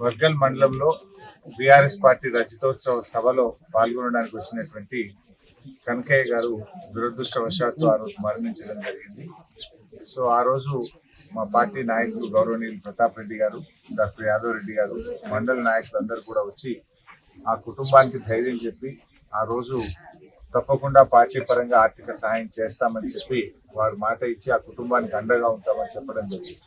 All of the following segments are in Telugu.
వర్గల్ మండలంలో బీఆర్ఎస్ పార్టీ రజతోత్సవ సభలో పాల్గొనడానికి వచ్చినటువంటి కనకయ్య గారు దురదృష్టవశాత్తు ఆ రోజు మరణించడం జరిగింది. సో ఆ రోజు మా పార్టీ నాయకులు గౌరవనీయులు ప్రతాప్ రెడ్డి గారు, డాక్టర్ యాదవ్ రెడ్డి గారు, మండల నాయకులందరూ కూడా వచ్చి ఆ కుటుంబానికి ధైర్యం చెప్పి ఆ రోజు తప్పకుండా పార్టీ పరంగా ఆర్థిక సహాయం చేస్తామని చెప్పి వారు మాట ఇచ్చి ఆ కుటుంబానికి అండగా ఉంటామని చెప్పడం జరిగింది.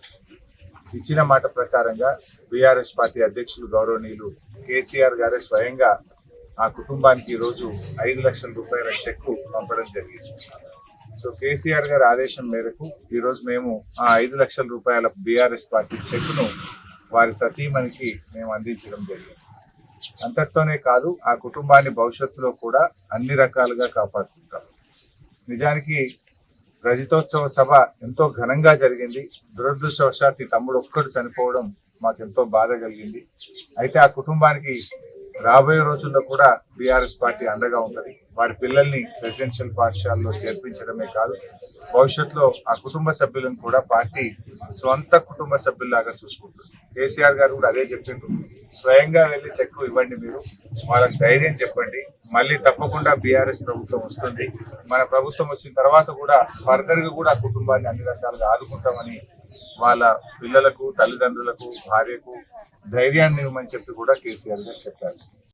ఇచ్చిన మాట ప్రకారంగా బీఆర్ఎస్ పార్టీ అధ్యక్షులు గౌరవనీయులు కేసీఆర్ గారే స్వయంగా ఆ కుటుంబానికి ఈరోజు 5 లక్షల రూపాయల చెక్కు పంపడం జరిగింది. సో కేసీఆర్ గారి ఆదేశం మేరకు ఈరోజు మేము ఆ 5 లక్షల రూపాయల బీఆర్ఎస్ పార్టీ చెక్కును వారి సతీమణికి మేము అందించడం జరిగింది. అంతటితోనే కాదు, ఆ కుటుంబాన్ని భవిష్యత్తులో కూడా అన్ని రకాలుగా కాపాడుకుంటాం. నిజానికి రజతోత్సవ సభ ఎంతో ఘనంగా జరిగింది. దురదృష్టవశాత్తు తమ్ముడు ఒక్కడు చనిపోవడం మాకెంతో బాధ కలిగింది. అయితే ఆ కుటుంబానికి రాబోయే రోజుల్లో కూడా బీఆర్ఎస్ పార్టీ అండగా ఉంటుంది. వారి పిల్లల్ని రెసిడెన్షియల్ పాఠశాలలో చేర్పించడమే కాదు, భవిష్యత్తులో ఆ కుటుంబ సభ్యులను కూడా పార్టీ సొంత కుటుంబ సభ్యుల్లాగా చూసుకుంటుంది. కేసీఆర్ గారు కూడా అదే చెప్పిండ్రు, స్వయంగా వెళ్ళి చెక్కు ఇవ్వండి, మీరు వాళ్ళకి ధైర్యం చెప్పండి, మళ్ళీ తప్పకుండా బీఆర్ఎస్ ప్రభుత్వం వస్తుంది, మన ప్రభుత్వం వచ్చిన తర్వాత కూడా ఫర్దర్గా కూడా ఆ కుటుంబాన్ని అన్ని రకాలుగా ఆదుకుంటామని వాళ్ళ పిల్లలకు, తల్లిదండ్రులకు, భార్యకు ధైర్యాన్ని ఇవ్వమని చెప్పి కూడా కేసీఆర్ గారు చెప్పారు.